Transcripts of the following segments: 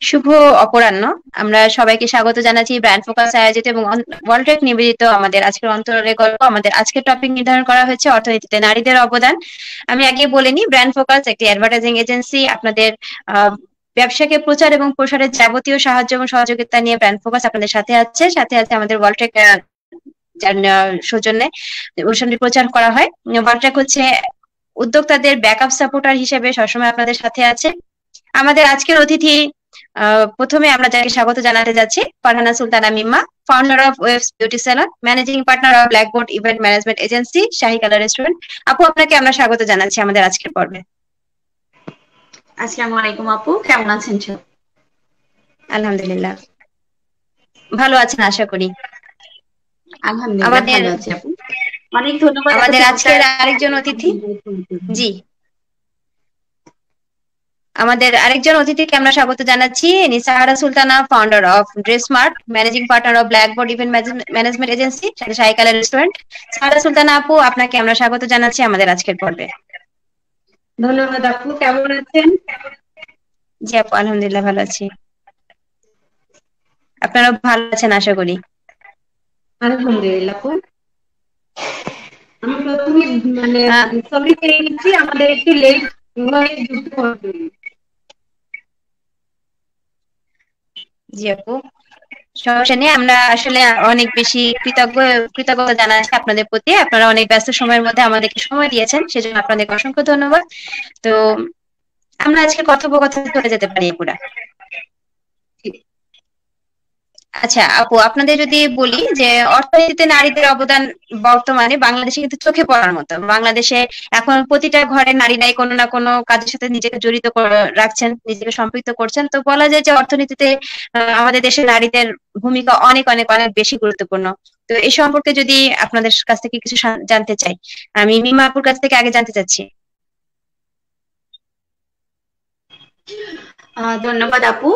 শুভ অপরাহ্ন। আমরা সবাইকে স্বাগত জানাচ্ছি ব্র্যান্ড ফোকাস আয়োজিত এবং ওয়ার্ল্ডট্রেক নিবেদিত আমাদের আজকের অন্তরের গল্প। আমাদের আজকের টপিক নির্ধারণ করা হয়েছে অর্থনীতিতে নারীদের অবদান। আমি আগে বলে নিই, ব্র্যান্ড ফোকাস একটি অ্যাডভার্টাইজিং এজেন্সি। আপনাদের ব্যবসাকে প্রচার এবং প্রসারের যাবতীয় সাহায্য এবং সহযোগিতা নিয়ে ব্র্যান্ড ফোকাস আপনাদের সাথে আছে। সাথে আছে আমাদের ওয়ার্ল্ডট্রেক যার সৌজন্যে অনুষ্ঠানটি প্রচার করা হয়। ওয়ার্ল্ডট্রেক হচ্ছে উদ্যোক্তাদের ব্যাকআপ সাপোর্টার হিসেবে সবসময় আপনাদের সাথে আছে। আমাদের আজকের অতিথি, প্রথমে আমরা যাকে স্বাগত জানাতে যাচ্ছি, Farhana Sultana Mimma, founder of Waves beauty salon, managing partner of Blackboard event management agency, Shahi colour restaurant. আপু, আপনাকে আমরা স্বাগত জানাচ্ছি আমাদের আজকের পর্বে। আসসালামু আলাইকুম আপু, কেমন আছেন? আলহামদুলিল্লাহ, ভালো আছেন আশা করি। আলহামদুলিল্লাহ ভালো আছি আপু। অনেক ধন্যবাদ আমাদের আজকের আরেকজন অতিথি, জি, আমাদের আরেকজন অতিথিকে আমরা স্বাগত জানাচ্ছি, Sahara Sultana, founder of Dressmart, managing partner of Blackboard event management agency, সাথে শাহী কালার রেস্টুরেন্ট। সাহারা সুলতানা আপু, আপনাকে আমরা স্বাগত জানাচ্ছি আমাদের আজকের পর্বে। ধন্যবাদ আপু, কেমন আছেন? জি আপু, আলহামদুলিল্লাহ ভালো আছি। আপনারা ভালো আছেন আশা করি। আলহামদুলিল্লাহ আপু। আমি প্রথমে সরি চেয়ে নিচ্ছি, আমাদের একটু লেট হয়ে যুক্ত হবে। জি আপু, সমস্যা নেই। আমরা আসলে অনেক বেশি কৃতজ্ঞতা জানাচ্ছি আপনাদের প্রতি। আপনারা অনেক ব্যস্ত সময়ের মধ্যে আমাদেরকে সময় দিয়েছেন, সেজন্য আপনাদেরকে অসংখ্য ধন্যবাদ। তো আমরা আজকে কথোপকথনে চলে যেতে পারি পুরা। আচ্ছা আপু, আপনাদের যদি বলি যে অর্থনীতিতে নারীদের অবদান বর্তমানে বাংলাদেশে কিন্তু চোখে পড়ার মতো। বাংলাদেশে এখন প্রতিটা ঘরে নারীরাই কোনো না কোনো কাজের সাথে নিজেকে জড়িত রাখছেন, নিজেকে সম্পৃক্ত করছেন। তো বলা যায় যে অর্থনীতিতে আমাদের দেশে নারীদের ভূমিকা অনেক অনেক অনেক বেশি গুরুত্বপূর্ণ। তো এই সম্পর্কে যদি আপনাদের কাছ থেকে কিছু জানতে চাই, আমি মিমা আপুর কাছ থেকে আগে জানতে চাচ্ছি। ধন্যবাদ আপু।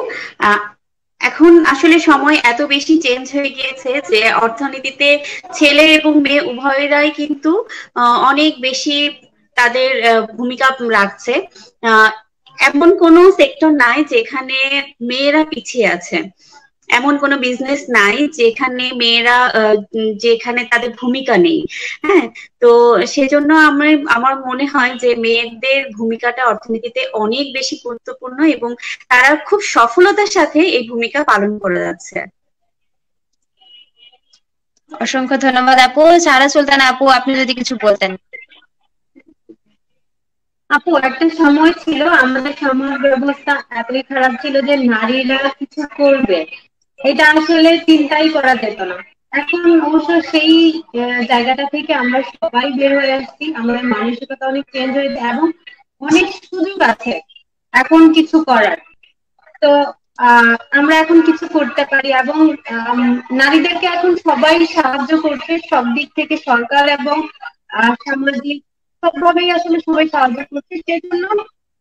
এখন আসলে সময় এত বেশি চেঞ্জ হয়ে গিয়েছে যে অর্থনীতিতে ছেলে এবং মেয়ে উভয়েরাই কিন্তু অনেক বেশি তাদের ভূমিকা রাখছে। এমন কোনো সেক্টর নাই যেখানে মেয়েরা পিছিয়ে আছে, এমন কোনো বিজনেস নাই যেখানে মেয়েরা যেখানে তাদের ভূমিকা নেই। হ্যাঁ, তো সেজন্য আমার মনে হয় যে মেয়েদের ভূমিকাটা অর্থনীতিতে অনেক বেশি গুরুত্বপূর্ণ এবং তারা খুব সফলতার সাথে এই ভূমিকা পালন করে যাচ্ছে। অসংখ্য ধন্যবাদ আপু। সারা সুলতানা আপু, আপনি যদি কিছু বলতেন। আপু, একটা সময় ছিল আমাদের সমাজ ব্যবস্থা এতই খারাপ ছিল যে নারীরা কিছু করবে এটা আসলে চিন্তাই করা যেত না। এখন অবশ্য সেই জায়গাটা থেকে আমরা সবাই বের হয়ে আসছি, আমাদের মানসিকতা অনেক চেঞ্জ হয়েছে এবং অনেক সুযোগ আছে এখন কিছু করার। তো আমরা এখন কিছু করতে পারি এবং নারীদেরকে এখন সবাই সাহায্য করছে সব দিক থেকে, সরকার এবং সামাজিক সবভাবেই আসলে সবাই সাহায্য করছে। সেজন্য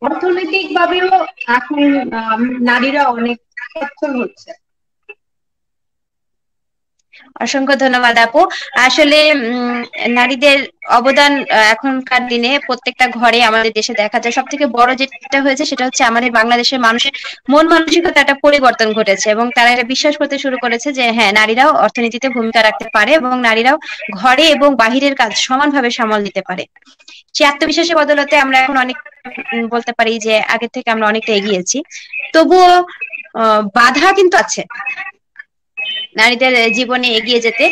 অর্থনৈতিক ভাবেও এখন নারীরা অনেক সচ্ছল হচ্ছে। অসংখ্য ধন্যবাদ আপু। আসলে নারীদের অবদান এখনকার দিনে প্রত্যেকটা ঘরে আমাদের দেশে দেখা যায়। সব থেকে বড় যেটা হয়েছে সেটা হচ্ছে আমাদের বাংলাদেশের মানুষের মন মানসিকতা একটা পরিবর্তন ঘটেছে এবং তারা এটা বিশ্বাস করতে শুরু করেছে যে হ্যাঁ, নারীরাও অর্থনীতিতে ভূমিকা রাখতে পারে এবং নারীরাও ঘরে এবং বাহিরের কাজ সমানভাবে সামাল দিতে পারে। সেই আত্মবিশ্বাসের বদলতে আমরা এখন অনেক বলতে পারি যে আগের থেকে আমরা অনেকটা এগিয়েছি। তবুও বাধা কিন্তু আছে। নারীদের জীবনে এগিয়ে যেতে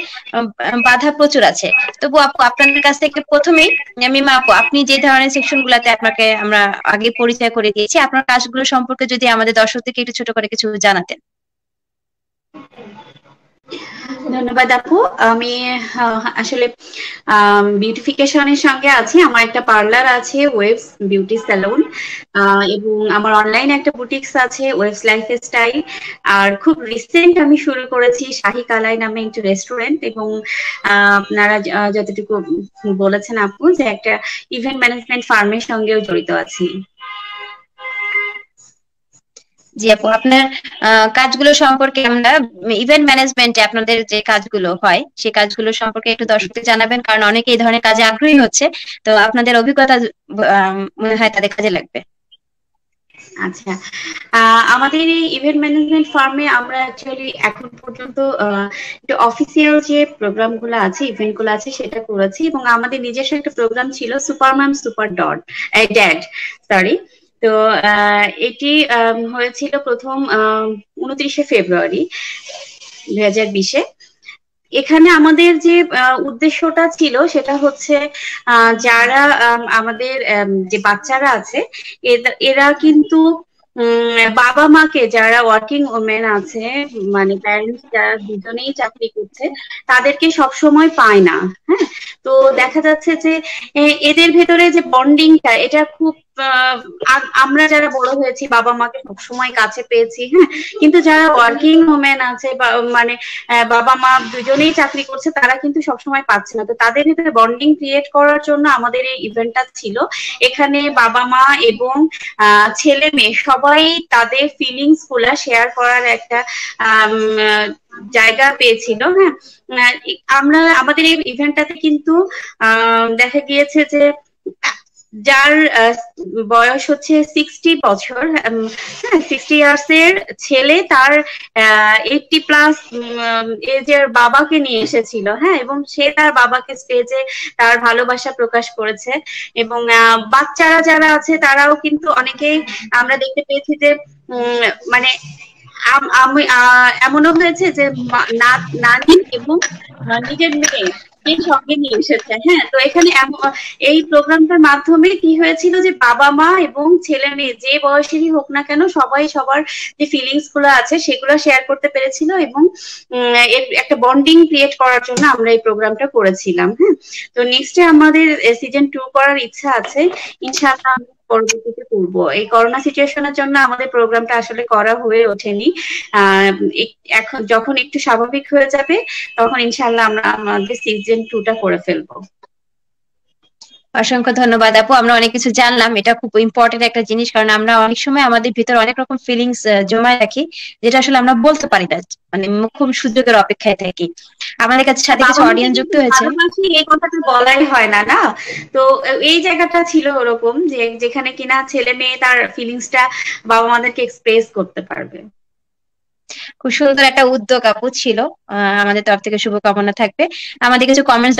বাধা প্রচুর আছে। তবু আপু, আপনাদের কাছ থেকে প্রথমেই মিমা আপু, আপনি যে ধরনের সেকশন গুলাতে আপনাকে আমরা আগে পরিচয় করে দিয়েছি, আপনার কাজগুলো সম্পর্কে যদি আমাদের দর্শকদেরকে একটু ছোট করে কিছু জানাতেন। ধন্যবাদ আপু। আমি আসলে বিউটিফিকেশনের সঙ্গে আছি, আমার একটা পার্লার আছে ওয়েভস বিউটি স্যালুন, এবং আমার অনলাইন একটা বুটিক্স আছে ওয়েভস লাইফস্টাইল। আর খুব রিসেন্ট আমি শুরু করেছি শাহী কালাই নামে একটি রেস্টুরেন্ট, এবং আপনারা যতটুকু বলেছেন আপু যে একটা ইভেন্ট ম্যানেজমেন্ট ফার্মের সঙ্গেও জড়িত আছি। জি আপু, আপনার কাজগুলো সম্পর্কে আমরা ইভেন্ট ম্যানেজমেন্টে আপনাদের যে কাজগুলো হয় সেই কাজগুলো সম্পর্কে একটু দর্শকদের জানাবেন, কারণ অনেকে এই ধরনের কাজে আগ্রহী হচ্ছে। তো আপনাদের অভিজ্ঞতা মনে হয় তাদের কাজে লাগবে। আচ্ছা, আমাদের এই ইভেন্ট ম্যানেজমেন্ট ফার্মে আমরা অ্যাকচুয়ালি এখন পর্যন্ত অফিসিয়াল যে প্রোগ্রাম গুলো আছে, ইভেন্ট গুলো আছে সেটা করেছি, এবং আমাদের নিজস্ব একটা প্রোগ্রাম ছিল সুপারম্যাম সুপার ডট ড্যাড, সরি। তো এটি হয়েছিল প্রথম 29শে ফেব্রুয়ারি 2020-এ। এখানে আমাদের যে উদ্দেশ্যটা ছিল সেটা হচ্ছে যারা আমাদের যে বাচ্চারা আছে এরা কিন্তু বাবা মাকে, যারা ওয়ার্কিং ওমেন আছে, মানে প্যারেন্টস যারা দুজনেই চাকরি করছে, তাদেরকে সব সময় পায় না। হ্যাঁ, তো দেখা যাচ্ছে যে এদের ভেতরে যে বন্ডিংটা, এটা খুব আমরা যারা বড় হয়েছি বাবা মাকে সবসময় কাছে পেয়েছি, হ্যাঁ, কিন্তু যারা ওয়ার্কিং ওমেন আছে বা মানে বাবা মা দুজনেই চাকরি করছে, তারা কিন্তু সবসময় পাচ্ছে না। তো তাদের ভিতরে বন্ডিং ক্রিয়েট করার জন্য আমাদের এই ইভেন্টটা ছিল। এখানে বাবা মা এবং ছেলে মেয়ে সবাই তাদের ফিলিংস গুলা শেয়ার করার একটা জায়গা পেয়েছিল। হ্যাঁ, আমরা আমাদের এই ইভেন্টটাতে কিন্তু দেখা গিয়েছে যে যার বয়স হচ্ছে 60 বছর, হ্যাঁ, 60 ইয়ার্স এর ছেলে তার 80+ এজের বাবাকে নিয়ে এসেছিল। হ্যাঁ, এবং সে তার বাবাকে স্টেজে তার ভালোবাসা প্রকাশ করেছে। এবং বাচ্চারা যারা আছে তারাও কিন্তু অনেকেই আমরা দেখতে পেয়েছি যে মানে আমি এমনও হয়েছে যে নানি এবং নিজের মেয়ে সঙ্গে নিয়ে এসেছে। হ্যাঁ, তো এখানে এই প্রোগ্রামটার মাধ্যমে কি হয়েছিল যে বাবা মা এবং ছেলে মেয়ে যে বয়সেরই হোক না কেন, সবাই সবার যে ফিলিংস গুলো আছে সেগুলো শেয়ার করতে পেরেছিল, এবং এর একটা বন্ডিং ক্রিয়েট করার জন্য আমরা এই প্রোগ্রামটা করেছিলাম। হ্যাঁ, তো নেক্সটে আমাদের সিজন 2 করার ইচ্ছা আছে, ইনশাআল্লাহ আমি পরবর্তীতে করবো। এই করোনা সিচুয়েশনের জন্য আমাদের প্রোগ্রামটা আসলে করা হয়ে ওঠেনি। এখন যখন একটু স্বাভাবিক হয়ে যাবে তখন ইনশাআল্লাহ আমরা আমাদের সিজন 2টা করে ফেলবো। অসংখ্য ধন্যবাদ আপু, আমরা অনেক কিছু জানলাম। এটা খুব ইম্পর্টেন্ট একটা জিনিস, কারণ আমরা অনেক সময় আমাদের ভিতরে অনেক রকম ফিলিংস জমায় রাখি, যেটা আসলে আমরা বলতে পারি না, মানে খুব সুযোগের অপেক্ষায় থাকি। আমাদের কাছে সাথে কিছু অডিয়েন্স যুক্ত হয়েছে। এই কথাটা বলাই হয় না, না? তো এই জায়গাটা ছিল ওরকম যে যেখানে কিনা ছেলে মেয়ে তার ফিলিংসটা বাবা মাদেরকে এক্সপ্রেস করতে পারবে। খুব সুন্দর একটা উদ্যোগ আপু ছিল, আমাদের তরফ থেকে শুভকামনা থাকবে। আমাদের কিছু কমেন্টস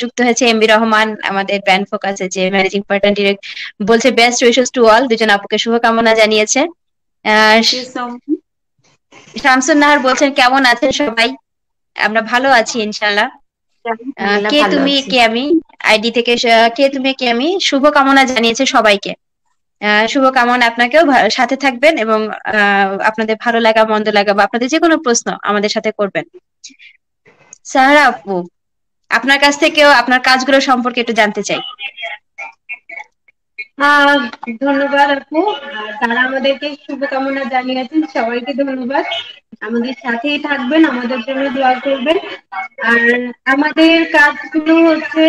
যুক্ত হয়েছে। এমবি রহমান আমাদের ব্র্যান্ড ফোকাসে যে ম্যানেজিং পার্টনার ডিরেক্ট বলছে বেস্ট উইশেস টু অল, দুজন আপুকে শুভকামনা জানিয়েছে। শামসুন নাহার বলছেন কেমন আছেন সবাই, আমরা ভালো আছি ইনশাআল্লাহ। কে তুমি কে আমি আইডি থেকে কে তুমি কে আমি শুভকামনা জানিয়েছে সবাইকে। শুভকামনা, আপনাকেও সাথে থাকবেন এবং আপনাদের ভালো লাগা মন্দ লাগা বা আপনাদের যে কোনো প্রশ্ন আমাদের সাথে করবেন। সাহারা আপু, আপনার কাছ থেকেও আপনার কাজগুলো সম্পর্কে একটু জানতে চাই। ধন্যবাদ আপু, তারা আমাদেরকে শুভকামনা জানিয়েছেন, সবাইকে ধন্যবাদ। আমাদের সাথেই থাকবেন, আমাদের জন্য দোয়া করবেন। আর আমাদের কাজগুলো হচ্ছে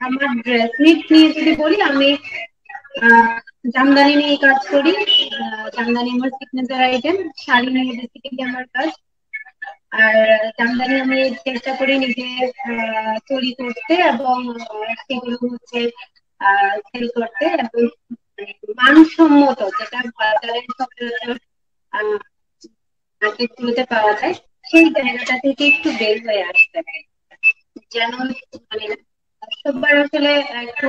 আমার ড্রেস নিয়ে যদি বলি, আমি জামদানি নিয়ে কাজ করি। জামদানি আমার সিগনেচার আইটেম, শাড়ি নিয়ে বেসিক্যালি আমার কাজ। আর জামদানি আমি চেষ্টা করি নিজে তৈরি করতে এবং সেগুলো হচ্ছে সেল করতে, এবং মানসম্মত যেটা বাজারের সচরাচর মার্কেটগুলোতে পাওয়া যায় সেই জায়গাটা থেকে একটু বের হয়ে আসতে, যেন মানে সবার আসলে একটু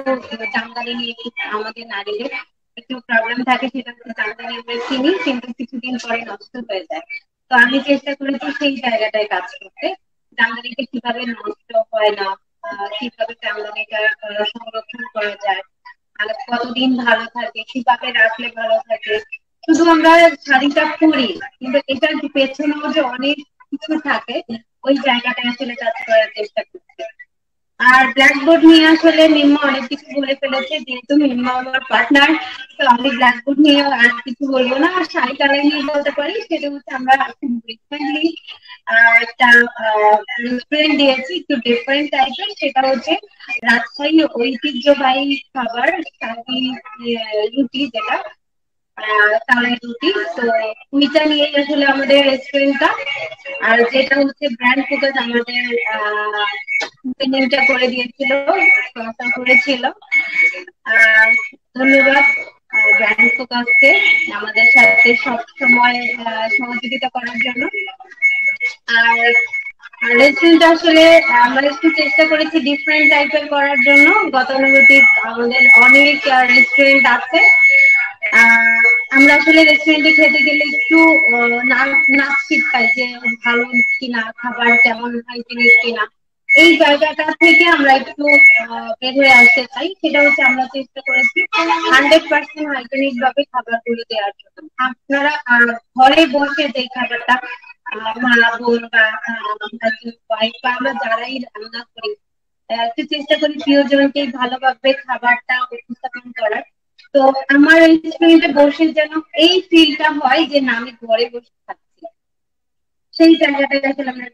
জামদানি নিয়ে আমাদের নারীদের একটু প্রবলেম থাকে, সেটা হচ্ছে জামদানি আমরা কিনি কিন্তু কিছুদিন পরে নষ্ট হয়ে যায়। তো আমি চেষ্টা করেছি সেই জায়গাটায় কাজ করতে, জামদানিটা কিভাবে নষ্ট হয় না, কিভাবে জামদানিটা সংরক্ষণ করা যায়, কতদিন ভালো থাকে, কিভাবে রাখলে ভালো থাকে। শুধু আমরা শাড়িটা পরি কিন্তু এটার পেছনেও যে অনেক কিছু থাকে, ওই জায়গাটায় আসলে কাজ করার চেষ্টা করছি। আর ব্ল্যাকবোর্ড নিয়ে আসলে মিম্মা অনেক কিছু বলে ফেলেছে, যেহেতু মিম্মা আমার পার্টনার, তো আমি ব্ল্যাকবোর্ড নিয়ে আর কিছু বলবো না। আর শাড়ি কালাই নিয়ে বলতে পারি, সেটা হচ্ছে আমরা খুব রিসেন্টলি একটা রেস্টুরেন্ট দিয়েছি একটু ডিফারেন্ট টাইপের, সেটা হচ্ছে রাজশাহী ঐতিহ্যবাহী খাবার শাহী রুটি, যেটা তালাই রুটি। তো ওইটা নিয়ে আসলে আমাদের রেস্টুরেন্টটা, আর যেটা হচ্ছে ব্র্যান্ড ফোকাস আমাদের মেনুটা করে দিয়েছিল, স্পন্সর করেছিল। ধন্যবাদ ব্র্যান্ড ফোকাসকে আমাদের সাথে সব সময় সহযোগিতা করার জন্য। আর রেস্টুরেন্ট আসলে আমরা একটু চেষ্টা করেছি ডিফারেন্ট টাইপের করার জন্য। গতানুগতিক আমাদের অনেক রেস্টুরেন্ট আছে, আমরা আসলে রেস্টুরেন্টে খেতে গেলে একটু নাচ পাই যে ভালো কিনা, খাবার কেমন, হাইজিনিক কিনা। এই জায়গাটা থেকে আমরা একটু বের হয়ে আসতে চাই। সেটা হচ্ছে আমরা চেষ্টা করেছি 100% হাইজিনিক ভাবে খাবারগুলো দেওয়ার জন্য। আপনারা ঘরে বসে যে খাবারটা মা বোন বা ওয়াইফ বা আমরা যারাই রান্না করি একটু চেষ্টা করি প্রিয়জনকে ভালোভাবে খাবারটা উপস্থাপন করার। তো আমার রেস্টুরেন্টে বসে যেন এই ফিলটা হয় যে না আমি ঘরে বসে খাচ্ছি, সেই জায়গাটায় আসলে আমরা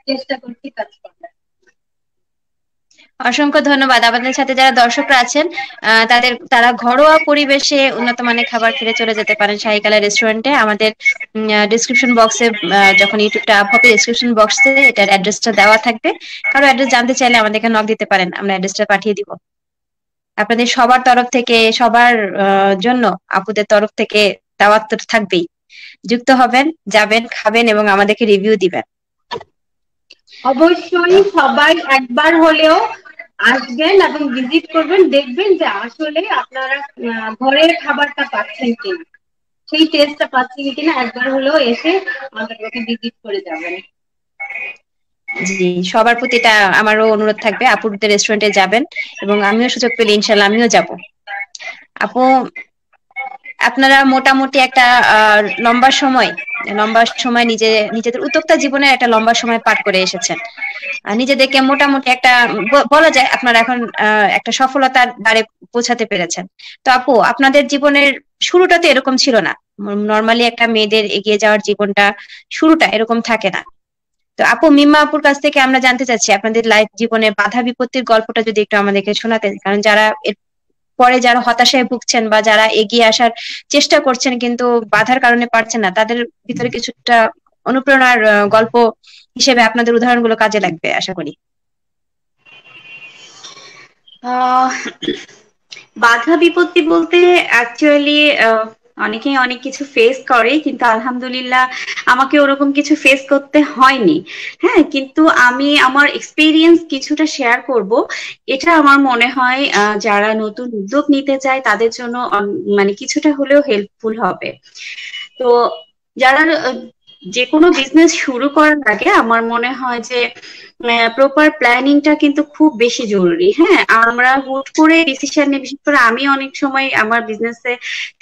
চেষ্টা করছি কাজ করার। অসংখ্য ধন্যবাদ। আমাদের সাথে যারা দর্শকরা আছেন তারা ঘরোয়া পরিবেশে উন্নত মানের খাবার খেতে চলে যেতে পারেন শাহীকালা রেস্টুরেন্টে। আমাদের ডিসক্রিপশন বক্সে, যখন ইউটিউবটা আপ হবে ডিসক্রিপশন বক্সে এটার অ্যাড্রেসটা দেওয়া থাকবে। কারো অ্যাড্রেস জানতে চাইলে আমাদেরকে নক দিতে পারেন, আমরা অ্যাড্রেসটা পাঠিয়ে দিব। আপনাদের সবার তরফ থেকে, সবার জন্য আপুদের তরফ থেকে দাওয়াত তো থাকবেই। যুক্ত হবেন, যাবেন, খাবেন এবং আমাদেরকে রিভিউ দিবেন। অবশ্যই সবাই একবার হলেও আসবেন এবং ভিজিট করবেন, দেখবেন যে আসলে আপনারা ঘরের খাবারটা পাচ্ছেন কিনা, সেই টেস্টটা পাচ্ছেন কিনা। একবার হলেও এসে আমাদেরকে ভিজিট করে যাবেন। জি, সবার প্রতি এটা আমারও অনুরোধ থাকবে, আপুদের রেস্টুরেন্টে যাবেন এবং আমিও সুযোগ পেলে ইনশাল্লাহ আমিও যাব। আপু, আপনারা মোটামুটি একটা লম্বা সময় নিজেদের উদ্যোক্তা জীবনের একটা লম্বা সময় পার করে এসেছেন। নিজেদেরকে মোটামুটি একটা বলা যায় আপনারা এখন একটা সফলতার দ্বারে পৌঁছাতে পেরেছেন। তো আপু, আপনাদের জীবনের শুরুটা তো এরকম ছিল না। নর্মালি একটা মেয়েদের এগিয়ে যাওয়ার জীবনটা শুরুটা এরকম থাকে না। তো আপু, মিম্মা আপুর কাছ থেকে আমরা জানতে চাচ্ছি আপনাদের লাইফ জীবনে বাধা বিপত্তির গল্পটা যদি একটু আমাদেরকে শোনাতেন। কারণ পরে যারা হতাশায় ভুগছেন বা যারা এগিয়ে আসার চেষ্টা করছেন কিন্তু বাধার কারণে পারছেন না, তাদের ভিতরে কিছুটা অনুপ্রেরণার গল্প হিসেবে আপনাদের উদাহরণগুলো কাজে লাগবে আশা করি। বাধা বিপত্তি বলতে অ্যাকচুয়ালি অনেকেই অনেক কিছু ফেস করে, কিন্তু আলহামদুলিল্লাহ আমাকে ওরকম কিছু ফেস করতে হয়নি। হ্যাঁ, কিন্তু আমি আমার এক্সপিরিয়েন্স কিছুটা শেয়ার করব। এটা আমার মনে হয় যারা নতুন উদ্যোগ নিতে চায় তাদের জন্য মানে কিছুটা হলেও হেল্পফুল হবে। তো যারা যে কোনো বিজনেস শুরু করার আগে আমার মনে হয় যে প্রপার প্ল্যানিংটা কিন্তু খুব বেশি জরুরি। হ্যাঁ, আমরা হুট করে ডিসিশন নিয়ে, বিশেষ করে আমি অনেক সময় আমার বিজনেসে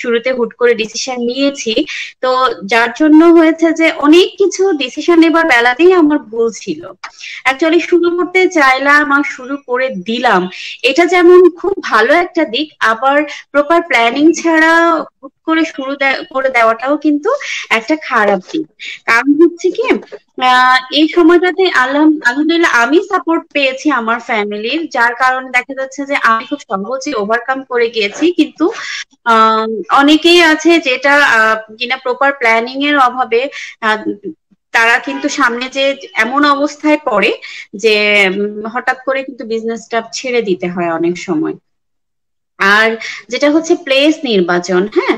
শুরুতে হুট করে ডিসিশন নিয়েছি, তো যার জন্য হয়েছে যে অনেক কিছু ডিসিশন নেবার বেলাতেই আমার ভুল ছিল। অ্যাকচুয়ালি শুরু করতে চাইলাম আর শুরু করে দিলাম, এটা যেমন খুব ভালো একটা দিক, আবার প্রপার প্ল্যানিং ছাড়া হুট করে শুরু করে দেওয়াটাও কিন্তু একটা খারাপ দিক। কারণ হচ্ছে কি, এই সময়টাতে আলহামদুলিল্লাহ আমি সাপোর্ট পেয়েছি আমার ফ্যামিলির, যার কারণে দেখা যাচ্ছে যে আমি খুব সহজে ওভারকাম করে গিয়েছি। কিন্তু অনেকেই আছে যেটা কিনা প্রপার প্ল্যানিং এর অভাবে তারা কিন্তু সামনে যে এমন অবস্থায় পড়ে যে হঠাৎ করে কিন্তু বিজনেসটা ছেড়ে দিতে হয় অনেক সময়। আর যেটা হচ্ছে প্লেস নির্বাচন, হ্যাঁ,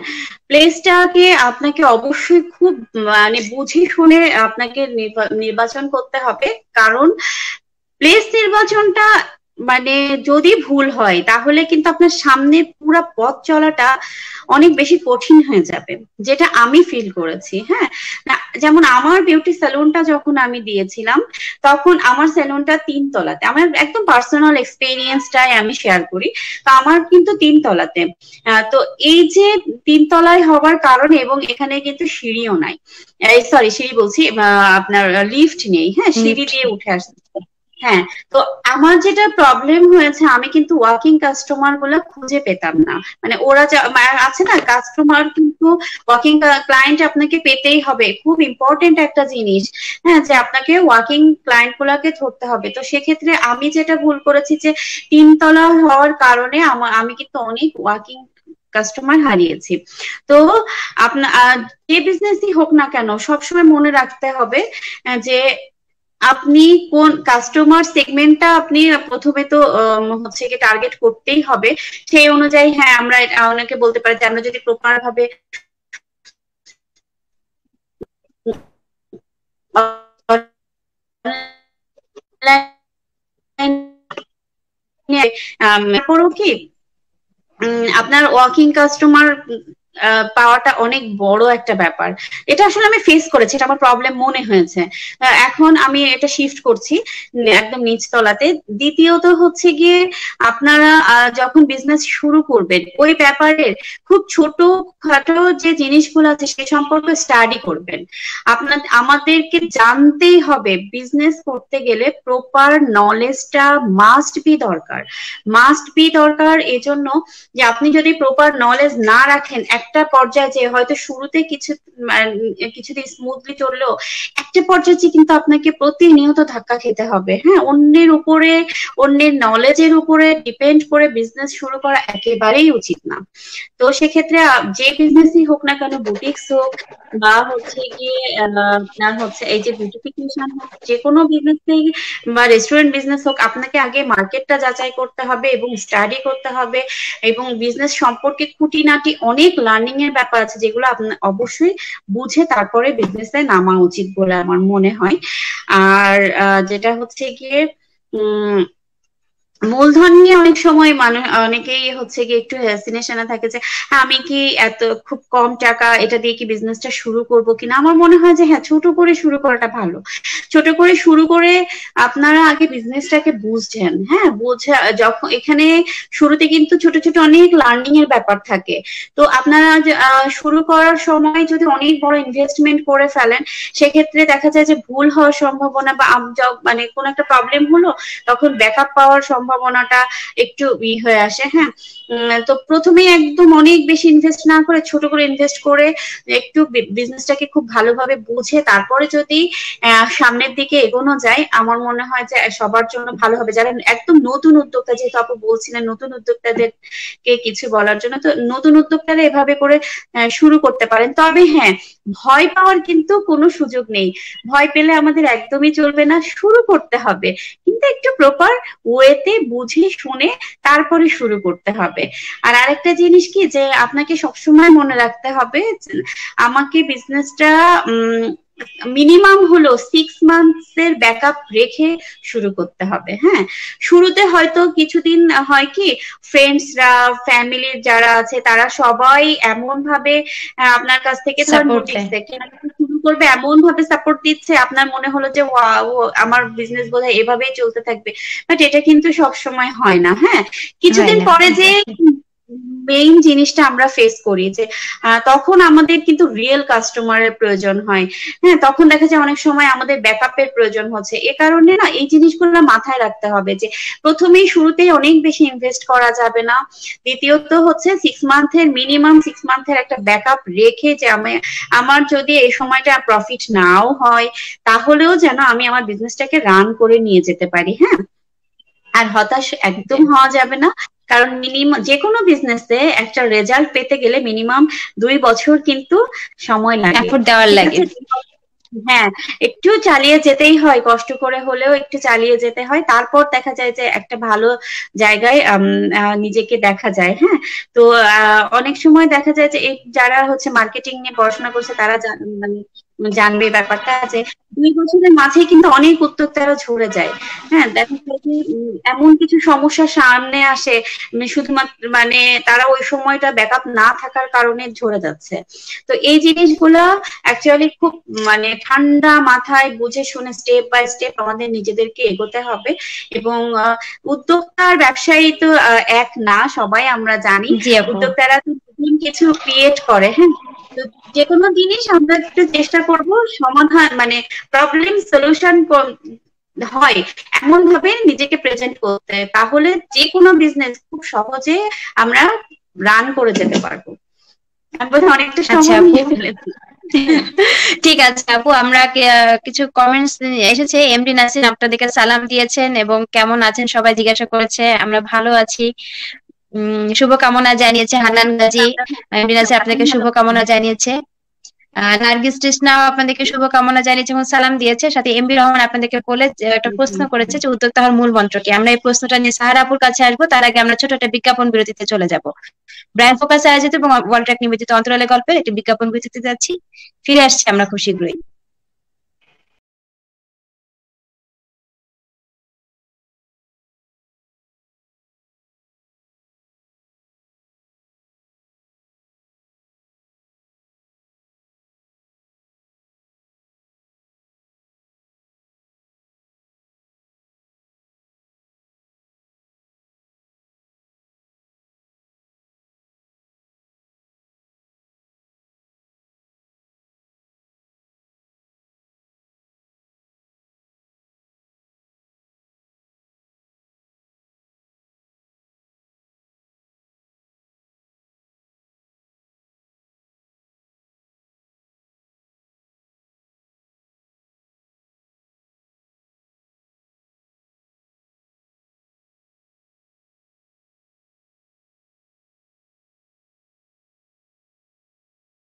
প্লেসটাকে আপনাকে অবশ্যই খুব মানে বুঝে শুনে আপনাকে নির্বাচন করতে হবে। কারণ প্লেস নির্বাচনটা মানে যদি ভুল হয় তাহলে কিন্তু আপনার সামনে পুরো পথ চলাটা অনেক বেশি কঠিন হয়ে যাবে, যেটা আমি ফিল করেছি। হ্যাঁ, যেমন আমার বিউটি স্যালুনটা যখন আমি দিয়েছিলাম তখন আমার স্যালুনটা 3 তলাতে। আমার একদম পার্সোনাল এক্সপেরিয়েন্সটাই আমি শেয়ার করি। তো আমার কিন্তু 3 তলাতে। তো এই যে 3 তলায় হওয়ার কারণে, এবং এখানে কিন্তু সিঁড়িও নাই, সরি সিঁড়ি বলছি, আপনার লিফট নেই। হ্যাঁ, সিঁড়ি দিয়ে উঠে আসতে। হ্যাঁ, তো আমার যেটা প্রবলেম হয়েছে, আমি কিন্তু ওয়াকিং কাস্টমার গুলো খুঁজে পেতাম না। মানে ওরা আছে না, কাস্টমার কিন্তু ওয়াকিং ক্লায়েন্ট আপনাকে পেতেই হবে, খুব ইম্পর্টেন্ট একটা জিনিস। হ্যাঁ, যে আপনাকে ওয়াকিং ক্লায়েন্ট গুলাকে ধরতে হবে। তো সেক্ষেত্রে আমি যেটা ভুল করেছি যে 3 তলা হওয়ার কারণে আমি কিন্তু অনেক ওয়াকিং কাস্টমার হারিয়েছি। তো আপনার যে বিজনেসই হোক না কেন সবসময় মনে রাখতে হবে যে আপনি কোন কাস্টমার সেগমেন্টটা আপনি প্রথমে তো হচ্ছে কি টার্গেট করতেই হবে। সেই অনুযায়ী হ্যাঁ আমরা অনেকে বলতে পারি যে আমরা যদি প্রপার ভাবে তারপরও কি আপনার ওয়ার্কিং কাস্টমার পাওয়াটা অনেক বড় একটা ব্যাপার। এটা আসলে আমি ফেস করেছি, এটা আমার প্রবলেম মনে হয়েছে। এখন আমি এটা শিফট করছি একদম নিচতলাতে। দ্বিতীয়ত হচ্ছে গিয়ে আপনারা যখন বিজনেস শুরু করবেন ওই ব্যাপারে খুব ছোট খাটো যে জিনিসগুলো আছে সে সম্পর্কে স্টাডি করবেন। আমাদেরকে জানতেই হবে বিজনেস করতে গেলে প্রপার নলেজটা মাস্ট বি দরকার, মাস্ট বি দরকার। এজন্য যে আপনি যদি প্রপার নলেজ না রাখেন একটা পর্যায়ে যে হয়তো শুরুতে কিছুদিন স্মুথলি চললেও একটা পর্যায়ে যে কিন্তু আপনাকে প্রতিনিয়ত ধাক্কা খেতে হবে। হ্যাঁ, অন্যের উপরে অন্যের নলেজের উপরে ডিপেন্ড করে বিজনেস শুরু করা একেবারেই উচিত না। তো সেক্ষেত্রে যে বিজনেসই হোক না কেন, বুটিক্স হোক বা হচ্ছে গিয়ে আপনার হচ্ছে এই যে বিউটিফিকেশন হোক, যে কোনো বিজনেস বা রেস্টুরেন্ট বিজনেস হোক, আপনাকে আগে মার্কেটটা যাচাই করতে হবে এবং স্টাডি করতে হবে এবং বিজনেস সম্পর্কে খুঁটিনাটি অনেক লার্নিং এর ব্যাপার আছে যেগুলো আপনার অবশ্যই বুঝে তারপরে বিজনেসে নামা উচিত বলে আমার মনে হয়। আর যেটা হচ্ছে গিয়ে মূলধন নিয়ে অনেক সময় মানুষ অনেকেই হচ্ছে কি একটু হেসিনেশনে থাকে যে আমি কি এত খুব কম টাকা এটা দিয়ে কি বিজনেসটা শুরু করব কিনা। আমার মনে হয় যে হ্যাঁ, ছোট করে শুরু করাটা ভালো। ছোট করে শুরু করে আপনারা আগে বিজনেসটাকে বুঝছেন। হ্যাঁ, বোঝা যখন এখানে শুরুতে কিন্তু ছোট ছোট অনেক লার্নিং এর ব্যাপার থাকে। তো আপনারা শুরু করার সময় যদি অনেক বড় ইনভেস্টমেন্ট করে ফেলেন সেক্ষেত্রে দেখা যায় যে ভুল হওয়ার সম্ভাবনা বা মানে কোন একটা প্রবলেম হলো তখন ব্যাকআপ পাওয়ার সম্ভাবনাটা একটু হয়ে আসে। হ্যাঁ, তো প্রথমে একদম অনেক বেশি ইনভেস্ট না করে ছোট করে ইনভেস্ট করে একটু বিজনেসটাকে খুব ভালোভাবে বুঝে তারপরে যদি সামনের দিকে এগোনো যায় আমার মনে হয় যে সবার জন্য ভালো হবে। যারা একদম নতুন উদ্যোক্তা, যেহেতু আপু বলছিলেন নতুন উদ্যোক্তাদেরকে কিছু বলার জন্য, তো নতুন উদ্যোক্তারা এভাবে করে শুরু করতে পারেন। তবে হ্যাঁ, ভয় পাওয়ার কিন্তু কোনো সুযোগ নেই। ভয় পেলে আমাদের একদমই চলবে না, শুরু করতে হবে কিন্তু একটু প্রপার ওয়েতে বুঝে শুনে তারপরে শুরু করতে হবে। আর আরেকটা জিনিস কি যে আপনাকে সবসময় মনে রাখতে হবে আমাকে বিজনেসটা মিনিমাম হলো 6 মান্থস এর ব্যাকআপ রেখে শুরু করতে হবে। হ্যাঁ, শুরুতে হয়তো কিছুদিন হয় কি ফ্রেন্ডসরা ফ্যামিলির যারা আছে তারা সবাই এমন ভাবে আপনার কাছ থেকে শুরু করবে, এমন ভাবে সাপোর্ট দিচ্ছে আপনার মনে হলো যে আমার বিজনেস বোধহয় এভাবেই চলতে থাকবে। বাট এটা কিন্তু সব সময় হয় না। হ্যাঁ, কিছুদিন পরে যে মেইন জিনিসটা আমরা ফেস করি যে তখন আমাদের কিন্তু রিয়েল কাস্টমারের প্রয়োজন হয়। হ্যাঁ, তখন দেখা যায় অনেক সময় আমাদের ব্যাকআপের প্রয়োজন হচ্ছে। এ কারণে না এই জিনিসগুলো মাথায় রাখতে হবে যে প্রথমেই শুরুতেই অনেক বেশি ইনভেস্ট করা যাবে না। দ্বিতীয়ত হচ্ছে মিনিমাম 6 মান্থের একটা ব্যাকআপ রেখে যে আমার যদি এই সময়টা প্রফিট নাও হয় তাহলেও যেন আমি আমার বিজনেসটাকে রান করে নিয়ে যেতে পারি। হ্যাঁ, আর হতাশ একদম হওয়া যাবে না, কারণ মিনিমাম যে কোনো বিজনেসে একটা রেজাল্ট পেতে গেলে মিনিমাম 2 বছর কিন্তু সময় লাগে, এফোর্ট দেওয়ার লাগে। হ্যাঁ, একটু চালিয়ে যেতেই হয়, কষ্ট করে হলেও একটু চালিয়ে যেতে হয়, তারপর দেখা যায় যে একটা ভালো জায়গায় নিজেকে দেখা যায়। হ্যাঁ, তো অনেক সময় দেখা যায় যে যারা হচ্ছে মার্কেটিং নিয়ে পড়াশোনা করছে তারা মানে জানবে ব্যাপারটা যে 2 বছরের মাঝে কিন্তু অনেক উদ্যোক্তারা ঝরে যায়। হ্যাঁ, দেখা যায় যে এমন কিছু সমস্যা সামনে আসে শুধুমাত্র মানে তারা ওই সময়টা ব্যাকআপ না থাকার কারণে ঝরে যাচ্ছে। তো এই জিনিসগুলা অ্যাকচুয়ালি খুব মানে ঠান্ডা মাথায় বুঝে শুনে স্টেপ বাই স্টেপ আমাদের নিজেদেরকে এগোতে হবে। এবং উদ্যোক্তা আর ব্যবসায়ী তো এক না, সবাই আমরা জানি। উদ্যোক্তারা তো নতুন কিছু ক্রিয়েট করে। হ্যাঁ, তো যে কোনো জিনিস আমরা একটু চেষ্টা করব সমাধান মানে প্রবলেম সলিউশন হয় এমন ভাবে নিজেকে প্রেজেন্ট করতে, তাহলে যে কোনো বিজনেস খুব সহজে আমরা রান করে যেতে পারবো। আমি বোধহয় অনেকটা সময় নিয়ে ফেলেছি। ঠিক আছে আপু, আমরা কিছু কমেন্টস এসেছে। এমডি নাসির আপনাদেরকে সালাম দিয়েছেন এবং কেমন আছেন সবাই জিজ্ঞাসা করেছে। আমরা ভালো আছি, শুভকামনা জানিয়েছে হান্নান গাজী। এমডি নাসির আপনাকে শুভকামনা জানিয়েছে। নার্গিস তৃষ্ণাও আপনাদেরকে শুভকামনা জানিয়েছে এবং সালাম দিয়েছে, সাথে এমবি রহমান আপনাদেরকে বলে একটা প্রশ্ন করেছে যে উদ্যোক্তা হওয়ার মূল মন্ত্র কি। আমরা এই প্রশ্নটা নিয়ে সাহারা আপুর কাছে আসবো, তার আগে আমরা ছোট একটা বিজ্ঞাপন বিরতিতে চলে যাব। ব্র্যান্ড ফোকাস আয়োজিত এবং ওয়ার্ল্ড ট্র্যাক নিবেদিত অন্তরালে গল্পের একটি বিজ্ঞাপন বিরতিতে যাচ্ছি, ফিরে আসছি আমরা খুব শীঘ্রই।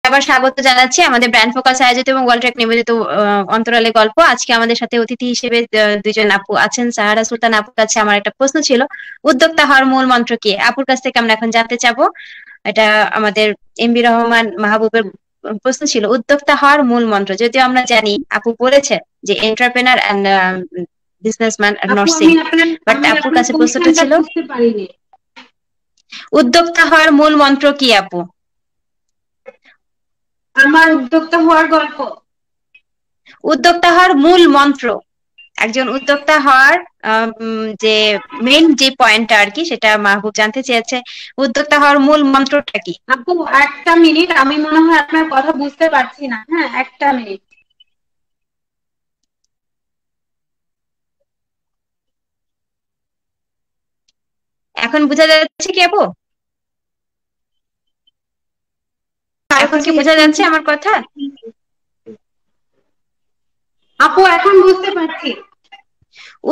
আবার স্বাগত জানাচ্ছি আমাদের ব্র্যান্ড ফোকাস আয়োজিত এবং ওয়ার্ল্ড ট্র্যাক নিবেদিত অন্তরালে গল্প। আজকে আমাদের সাথে অতিথি হিসেবে দুইজন আপু আছেন। সাহারা সুলতান আপুর কাছে আমার একটা প্রশ্ন ছিল, উদ্যোক্তা হওয়ার মূল মন্ত্র কি? আপুর কাছ থেকে আমরা এখন জানতে চাবো। এটা আমাদের এমবি রহমান মাহবুবের প্রশ্ন ছিল, উদ্যোক্তা হওয়ার মূল মন্ত্র। যদিও আমরা জানি আপু বলেছেন যে entrepreneur and businessman are not same, but আপুর কাছে প্রশ্নটা ছিল উদ্যোক্তা হওয়ার মূল মন্ত্র কি আপু? আমার উদ্যোক্তা হওয়ার গল্প, উদ্যোক্তা হওয়ার মূল মন্ত্র, একজন উদ্যোক্তা হওয়ার যে মেইন যে পয়েন্টটা আর কি, সেটা মাহবুব জানতে চেয়েছে, উদ্যোক্তা হওয়ার মূল মন্ত্রটা কি? আপু একটা মিনিট, আমি মনে হয় আপনার কথা বুঝতে পারছি না। হ্যাঁ, একটা মিনিট। এখন বোঝা যাচ্ছে কি আপু? এখন কি বোঝা যাচ্ছে আমার কথা? আপু এখন বুঝতে পারছি।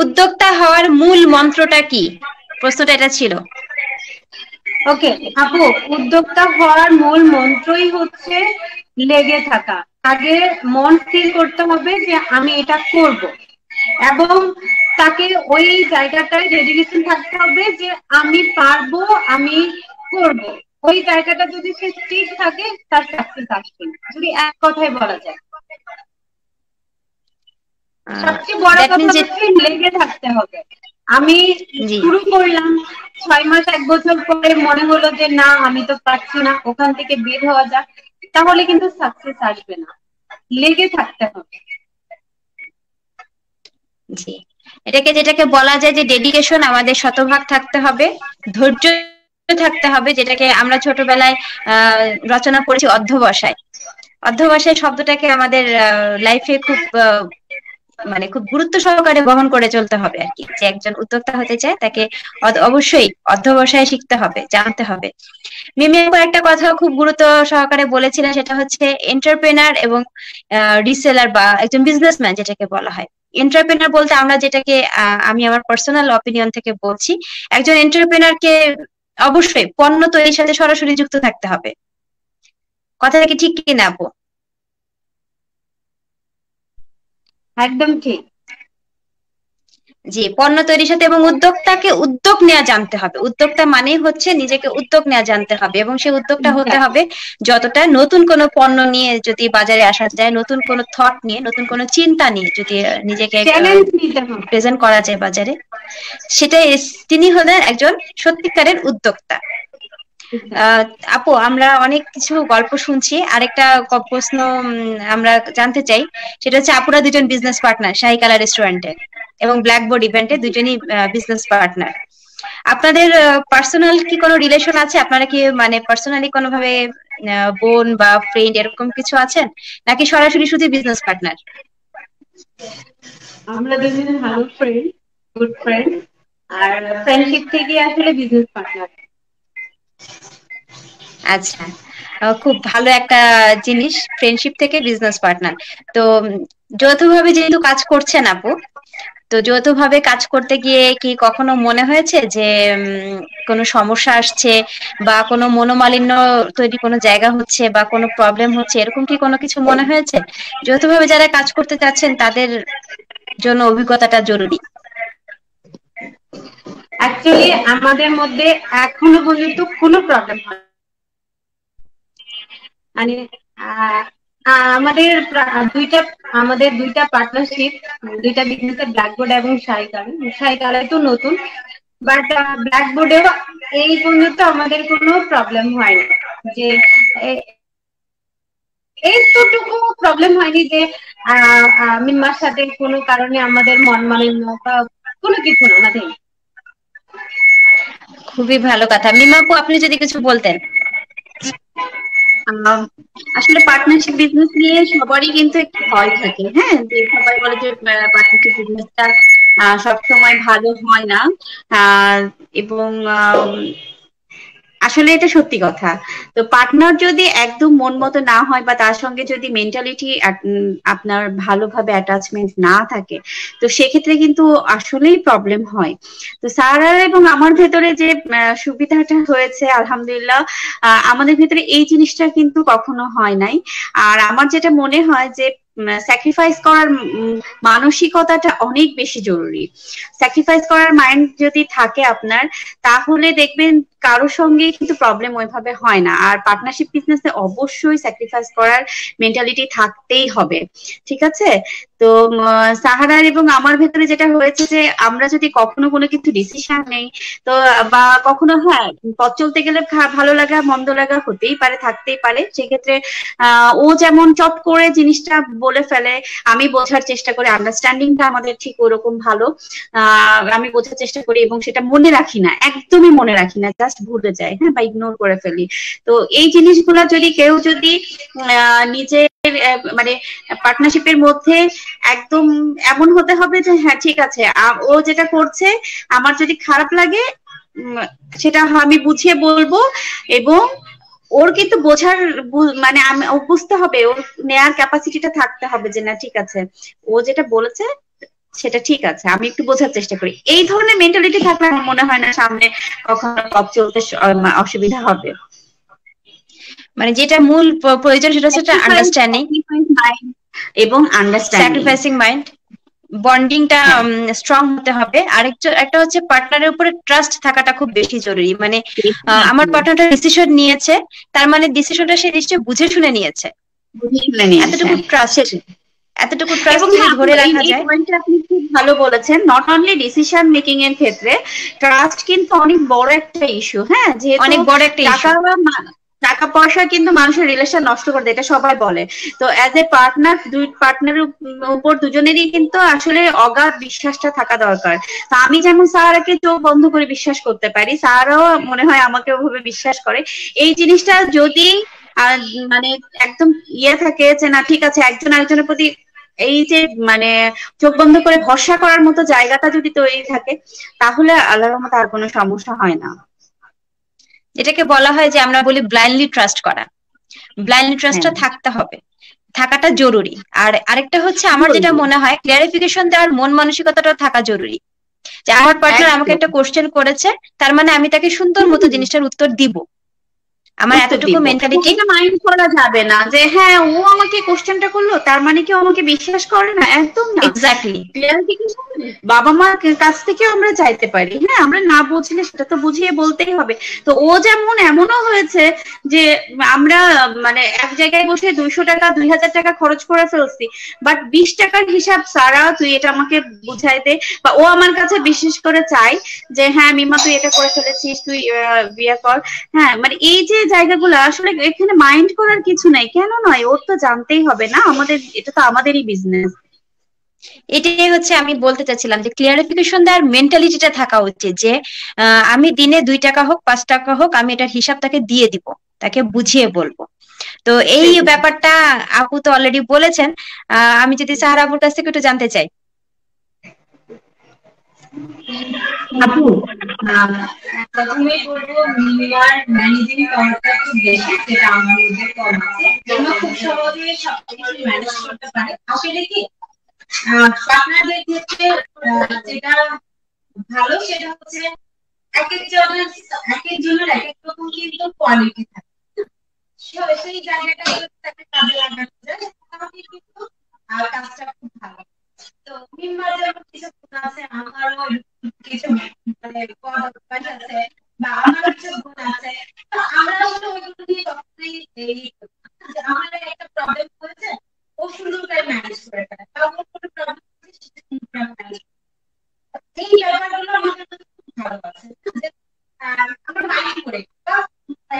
উদ্যোক্তা হওয়ার মূল মন্ত্রটা কি, প্রশ্নটা এটা ছিল। ওকে আপু, উদ্যোক্তা হওয়ার মূল মন্ত্রই হচ্ছে লেগে থাকা। আগে মন স্থির করতে হবে যে আমি এটা করব, এবং তাকে ওই জায়গাটায় ডেডিকেশন থাকতে হবে যে আমি পারবো, আমি করব। ওই জায়গাটা যদি সে ঠিক থাকে, তার সাকসেস আসবে, যদি এক কথায় বলা যায়। সবচেয়ে বড় কথা হচ্ছে লেগে থাকতে হবে। আমি শুরু করলাম, 6 মাস 1 বছর পরে মনে হলো যে না আমি তো পারছি না, ওখান থেকে বের হওয়া যাক, তাহলে কিন্তু সাকসেস আসবে না। লেগে থাকতে হবে। জি, যেটাকে বলা যায় যে ডেডিকেশন, আমাদের শতভাগ থাকতে হবে, ধৈর্য থাকতে হবে, যেটাকে আমরা ছোটবেলায় রচনা করেছি অধ্যবসায়। অধ্যবসায় শব্দটাকে আমাদের লাইফে খুব মানে খুব গুরুত্ব সহকারে বহন করে চলতে হবে আর কি। যে একজন উদ্যোক্তা হতে চায় তাকে অবশ্যই অধ্যবসায় শিখতে হবে, জানতে হবে। মিমি আপু একটা কথা খুব গুরুত্ব সহকারে বলেছিলেন, সেটা হচ্ছে এন্টারপ্রেনার এবং রিসেলার বা একজন বিজনেসম্যান যেটাকে বলা হয়। এন্টারপ্রেনার বলতে আমরা যেটাকে আমি আমার পার্সোনাল অপিনিয়ন থেকে বলছি, একজন এন্টারপ্রেনারকে অবশ্যই পণ্য তৈরির সাথে সরাসরি যুক্ত থাকতে হবে। কথাটা কি ঠিক কি না আপু? একদম ঠিক। জি, পণ্য তৈরির সাথে, এবং উদ্যোক্তাকে উদ্যোগ নেওয়া জানতে হবে। উদ্যোক্তা মানেই হচ্ছে নিজেকে উদ্যোগ নেওয়া জানতে হবে, এবং সেই উদ্যোগটা হতে হবে যতটা নতুন কোনো পণ্য নিয়ে যদি বাজারে আসা যায়, নতুন কোনো থট নিয়ে, নতুন কোনো চিন্তা নিয়ে যদি নিজেকে প্রেজেন্ট করা যায় বাজারে, সেটাই তিনি হলেন একজন সত্যিকারের উদ্যোক্তা। আপু আমরা অনেক কিছু গল্প শুনছি, আরেকটা প্রশ্ন আমরা জানতে চাই, সেটা হচ্ছে আপুরা দুজন বিজনেস পার্টনার শাহী-কালা রেস্টুরেন্টে এবং ব্ল্যাকবোর্ড ইভেন্টে, দুজনই বিজনেস পার্টনার। আপনাদের পার্সোনাল কি কোনো রিলেশন আছে? আপনারা কি মানে পার্সোনালি কোনোভাবে বোন বা ফ্রেন্ড এরকম কিছু আছেন, নাকি সরাসরি শুধু বিজনেস পার্টনার? আমরা দুজনে ভালো ফ্রেন্ড, গুড ফ্রেন্ড, আর ফ্রেন্ডশিপ থেকে আসলে বিজনেস পার্টনার। আচ্ছা, খুব ভালো একটা জিনিস, ফ্রেন্ডশিপ থেকে বিজনেস পার্টনার। তো যৌথভাবে যেহেতু কাজ করছেন আপু, তো যৌথভাবে কাজ করতে গিয়ে কি কখনো মনে হয়েছে যে কোনো সমস্যা আসছে বা কোনো মনোমালিন্য তৈরি কোনো জায়গা হচ্ছে বা কোনো প্রবলেম হচ্ছে, এরকম কি কোনো কিছু মনে হয়েছে? যৌথভাবে যারা কাজ করতে চাচ্ছেন তাদের জন্য অভিজ্ঞতাটা জরুরি। অ্যাকচুয়ালি আমাদের মধ্যে এখনো পর্যন্ত কোনো প্রবলেম হয় মানে আহ, আমাদের দুইটা পার্টনারশিপ, দুইটা বিজনেসের ব্ল্যাকবোর্ড এবং সাইকালে তো নতুন, বাট ব্ল্যাকবোর্ডেও এই পর্যন্ত আমাদের কোনো প্রবলেম হয়নি। যে এইটুকু প্রবলেম হয়নি যে মিম্মার সাথে কোনো কারণে আমাদের মন মালিন্য বা কোনো কিছু না, নাথিং। খুবই ভালো কথা। মিমাপু, আপনি যদি কিছু বলতেন। আসলে পার্টনারশিপ বিজনেস নিয়ে সবারই কিন্তু একটু ভয় থাকে, হ্যাঁ, যে সবাই বলে যে পার্টনারশিপ বিজনেসটা সবসময় ভালো হয় না। এবং আসলে এটা সত্যি কথা। তো পার্টনার যদি একদম মন মতো না হয় বা তার সঙ্গে যদি মেন্টালিটি আপনার ভালোভাবে অ্যাটাচমেন্ট না থাকে, তো সেক্ষেত্রে কিন্তু আসলেই প্রবলেম হয়। তো স্যার এবং আমার ভেতরে যে সুবিধাটা হয়েছে আলহামদুলিল্লাহ, আমাদের ভেতরে এই জিনিসটা কিন্তু কখনো হয় নাই। আর আমার যেটা মনে হয় যে স্যাক্রিফাইস করার মানসিকতাটা অনেক বেশি জরুরি। স্যাক্রিফাইস করার মাইন্ড যদি থাকে আপনার, তাহলে দেখবেন কারোর সঙ্গে কিন্তু প্রবলেম ওইভাবে হয় না। আর পার্টনারশিপ বিজনেসে অবশ্যই স্যাক্রিফাইস করার মেন্টালিটি থাকতেই হবে, ঠিক আছে? তো সাহারার এবং আমার ভেতরে যেটা হয়েছে যে আমরা যদি কখনো কোনো কিছু ডিসিশন নেই, তো বা কখনো, হ্যাঁ, পথ চলতে গেলে ভালো লাগা মন্দ লাগা হতেই পারে, থাকতেই পারে। সেক্ষেত্রে ও যেমন চট করে জিনিসটা বলে ফেলে, আমি বোঝার চেষ্টা করি, আন্ডারস্ট্যান্ডিংটা আমাদের ঠিক ওরকম ভালো। আমি বোঝার চেষ্টা করি এবং সেটা মনে রাখি না, একদমই মনে রাখি না, জাস্ট ভুলে যাই, হ্যাঁ, বা ইগনোর করে ফেলি। তো এই জিনিসগুলো যদি কেউ যদি নিজের মানে পার্টনারশিপের মধ্যে একদম এমন হতে হবে যে হ্যাঁ ঠিক আছে, ও যেটা করছে আমার যদি খারাপ লাগে সেটা আমি বুঝিয়ে বলবো, এবং ওর কিন্তু বোঝার মানে ও বুঝতে হবে, ওর নেয়ার ক্যাপাসিটিটা থাকতে হবে যে না ঠিক আছে, ও যেটা বলেছে সেটা ঠিক আছে, আমি একটু বোঝার চেষ্টা করি। এই ধরনের মেন্টালিটি থাকলে আমার মনে হয় না সামনে কখনো পথ চলতে অসুবিধা হবে। মানে যেটা মূল প্রয়োজন সেটা হচ্ছে আন্ডারস্ট্যান্ডিং এবং স্যাক্রিফাইসিং মাইন্ড, বন্ডিংটা স্ট্রং হতে হবে। একটা হচ্ছে পার্টনারের উপরে ট্রাস্ট থাকাটা খুব বেশি জরুরি। মানে আমার পার্টনারটা ডিসিশন নিয়েছে, তার মানে ডিসিশনটা সে নিশ্চয়ই বুঝে শুনে নিয়েছে। এতটুকু ট্রাস্ট যদি ধরে রাখা যায়। আপনি খুব ভালো বলেছেন। নট অনলি ডিসিশন মেকিং এর ক্ষেত্রে ট্রাস্ট কিন্তু অনেক বড় একটা ইস্যু, হ্যাঁ, যেহেতু অনেক বড় একটা ইস্যু। টাকা পয়সা কিন্তু মানুষের রিলেশন নষ্ট করে দেয়, এটা সবাই বলে। তো অ্যাজ এ পার্টনার, দুই পার্টনারের উপর দুজনেরই কিন্তু আসলে অগাধ বিশ্বাসটা থাকা দরকার। তো আমি যেমন সারাকে চোখ বন্ধ করে বিশ্বাস করতে পারি, সারাও মনে হয় আমাকে ওভাবে বিশ্বাস করে। এই জিনিসটা যদি মানে একদম থাকে যে না ঠিক আছে, একজন আরেকজনের প্রতি এই যে মানে চোখ বন্ধ করে ভরসা করার মতো জায়গাটা যদি তৈরি থাকে, তাহলে আল্লাহর রহমতে আর কোনো সমস্যা হয় না। যেটাকে বলা হয় যে আমরা বলি ব্লাইন্ডলি ট্রাস্ট করা, ব্লাইন্ডলি ট্রাস্টটা থাকতে হবে, থাকাটা জরুরি। আর আরেকটা হচ্ছে আমার যেটা মনে হয় ক্লিয়ারিফিকেশন দেওয়ার মন মানসিকতাটাও থাকা জরুরি। যে আমার পার্টনার আমাকে একটা কোশ্চেন করেছে, তার মানে আমি তাকে সুন্দর মতো জিনিসটার উত্তর দিব। আমার এতটুকু মেন্টালিটি মাইন্ড করা যাবে না যে হ্যাঁ ও আমাকে কোশ্চেনটা করলো তার মানে কি আমাকে বিশ্বাস করে না, একদম না। এক্স্যাক্টলি। বাবা মার কাছ থেকে আমরা চাইতে পারি, হ্যাঁ, আমরা না বুঝলে সেটা তো বুঝিয়ে বলতেই হবে। তো ও যেমন এমনও হয়েছে যে আমরা মানে এক জায়গায় বসে 200 টাকা 2000 টাকা খরচ করে ফেলছি, বাট 20 টাকার হিসাব সারা তুই এটা আমাকে বুঝাই দে। বা ও আমার কাছে বিশেষ করে চাই যে হ্যাঁ মিমা তুই এটা করে ফেলেছিস, তুই বিয়ে কর। হ্যাঁ, মানে এই যে জায়গাগুলো আসলে এখানে মাইন্ড করার কিছু নাই, কেন নয়, ওর তো জানতেই হবে না, আমাদের এটা তো আমাদেরই বিজনেস। এটাই হচ্ছে আমি বলতে চাচ্ছিলাম যে ক্লিয়ারিফিকেশন দেওয়ার মেন্টালিটিটা থাকা উচিত যে আমি দিনে 2 টাকা হোক 5 টাকা হোক আমি এটার হিসাব তাকে দিয়ে দিব, তাকে বুঝিয়ে বলবো। তো এই ব্যাপারটা আপু তো অলরেডি বলেছেন। আমি যদি সাহারা আপুর কাছ থেকে একটু জানতে চাই। আপু প্রথমে বলবো মিমিয়ার ম্যানেজিং পাওয়ারটা খুব বেশি, যেটা আমার মধ্যে কম আছে। আমরা খুব সহজে সবকিছু ম্যানেজ করতে পারি। আসলে কি পার্টনারদের ক্ষেত্রে যেটা ভালো সেটা হচ্ছে এক একজনের এক এক রকম কিন্তু কোয়ালিটি থাকে। সেই জায়গাটা তাকে কাজে লাগানো যায়, তাহলে কিন্তু কাজটা খুব ভালো। তো মিম্বার যেমন কিছু গুণ আছে, আমারও কিছু মানে অভ্যাস আছে বা আমার কিছু গুণ আছে। তো আমরা আসলে ওইগুলো নিয়ে কখনোই আমাদের একটা প্রবলেম হয়েছে, ও সুন্দর করে ম্যানেজ করে ফেলে, বা ওর কোনো প্রবলেম হচ্ছে সেটা সুন্দর করে ম্যানেজ। এই ব্যাপারগুলো আমাদের কাছে খুব ভালো আছে যে আমরা মাইন্ড করি বা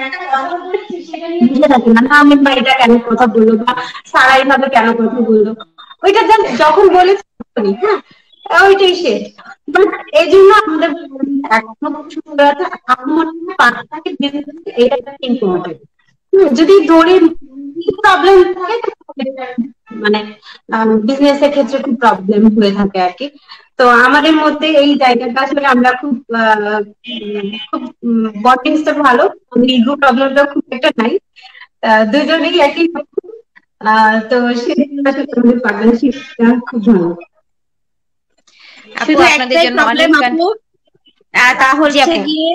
একটা কথা বলেছি সেটা নিয়ে বুঝে থাকি না, আমি বা এটা কেন কথা বললো বা সারা এইভাবে কেন কথা বললো, ওইটা যখন বলেছি হ্যাঁ ওইটাই শেষ। বাট এই জন্য আমাদের এখনো কিছু করে আছে, আমার মনে হয় পাঁচটাকে এটা ইম্পর্টেন্ট। যদি ধরি প্রবলেম থাকে মানে বিজনেস এর ক্ষেত্রে খুব প্রবলেম হয়ে থাকে আর কি। তো আমাদের মধ্যে এই জায়গাটা আসলে আমরা খুব খুব বন্ডিংসটা ভালো, ইগো প্রবলেমটা খুব একটা নাই, দুজনেই একই রকম। তো সেটা আসলে আমাদের পার্টনারশিপটা খুব ভালো। আপু শুধু আপনাদের একটাই জন্য প্রবলেম অনেক আপু, তা জি হচ্ছে আপু। গিয়ে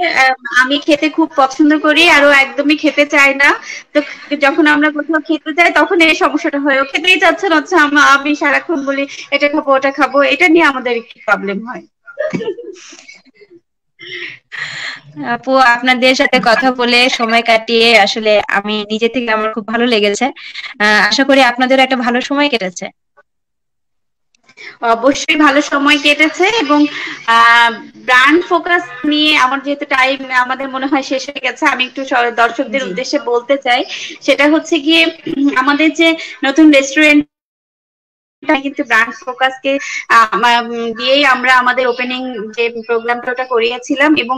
আমি খেতে খুব পছন্দ করি আর ও একদমই খেতে চায় না। তো যখন আমরা কোথাও খেতে যাই তখন এই সমস্যাটা হয়, ও খেতেই চাচ্ছে না, হচ্ছে আমি সারাক্ষণ বলি এটা খাবো ওটা খাবো, এটা নিয়ে আমাদের একটু প্রবলেম হয়। আপু আপনাদের সাথে কথা বলে সময় কাটিয়ে আসলে আমি নিজে থেকে আমার খুব ভালো লেগেছে। আশা করি আপনাদের একটা ভালো সময় কেটেছে। অবশ্যই ভালো সময় কেটেছে, এবং ব্র্যান্ড ফোকাস নিয়ে আমার যেহেতু টাইম আমাদের মনে হয় শেষ হয়ে গেছে, আমি একটু দর্শকদের জি উদ্দেশ্যে বলতে চাই। সেটা হচ্ছে গিয়ে আমাদের যে নতুন রেস্টুরেন্ট কিন্তু ব্র্যান্ড ফোকাসকে দিয়েই আমরা আমাদের ওপেনিং যে প্রোগ্রামটা ওটা করিয়েছিলাম, এবং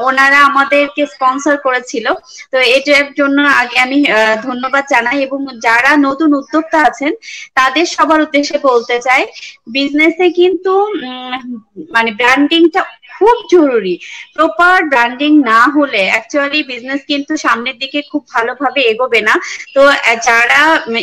ওনারা আমাদেরকে স্পন্সর করেছিল। তো এটার জন্য আগে আমি ধন্যবাদ জানাই, এবং যারা নতুন উদ্যোক্তা আছেন তাদের সবার উদ্দেশ্যে বলতে চাই, বিজনেসে কিন্তু মানে ব্র্যান্ডিংটা খুব জরুরি। প্রপার ব্র্যান্ডিং না হলে অ্যাকচুয়ালি বিজনেস কিন্তু সামনের দিকে খুব ভালোভাবে এগোবে না। তো যারা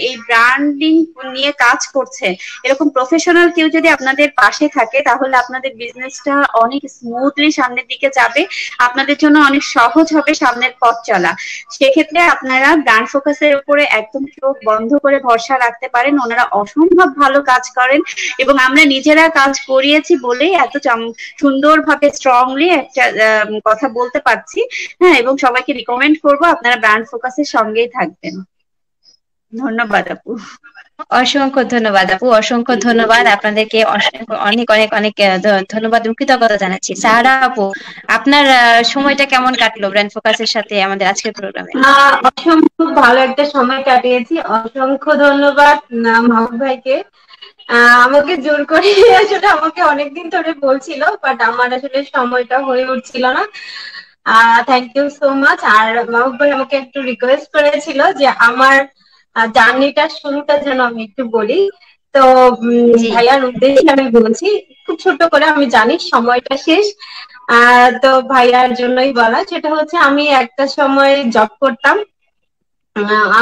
এই ব্র্যান্ডিং নিয়ে কাজ করছে, এরকম প্রফেশনাল কেউ যদি আপনাদের পাশে থাকে তাহলে আপনাদের বিজনেসটা অনেক স্মুথলি সামনের দিকে যাবে, আপনাদের জন্য অনেক সহজ হবে সামনের পথ চলা। সেক্ষেত্রে আপনারা ব্র্যান্ড ফোকাসের উপরে একদম চোখ বন্ধ করে ভরসা রাখতে পারেন, ওনারা অসম্ভব ভালো কাজ করেন, এবং আমরা নিজেরা কাজ করিয়েছি বলেই এত সুন্দরভাবে স্ট্রংলি একটা কথা বলতে পারছি। হ্যাঁ, এবং সবাইকে রিকমেন্ড করবো আপনারা ব্র্যান্ড ফোকাসের সঙ্গেই থাকবেন। ধন্যবাদ আপু। অসংখ্য ধন্যবাদ আপু, অসংখ্য ধন্যবাদ আপনাদেরকে, অনেক অনেক অনেক ধন্যবাদ এবং কৃতজ্ঞতা জানাচ্ছি। সাহারা আপু, আপনার সময়টা কেমন কাটলো ব্র্যান্ড ফোকাসের সাথে আমাদের আজকের প্রোগ্রামে? অসম্ভব ভালো একটা সময় কাটিয়েছি। অসংখ্য ধন্যবাদ মাহবুব ভাইকে। আমাকে জোর করে আসলে আমাকে অনেকদিন ধরে বলছিল, বাট আমার আসলে সময়টা হয়ে উঠছিল না। Thank you so much. আর মাহবুব ভাই আমাকে একটু রিকোয়েস্ট করেছিল যে আমার জার্নিটার শুরুটা যেন আমি একটু বলি। তো জি ভাইয়ার উদ্দেশ্যে আমি বলছি খুব ছোট করে, আমি জানি সময়টা শেষ। তো ভাইয়ার জন্যই বলা, সেটা হচ্ছে আমি একটা সময় জব করতাম।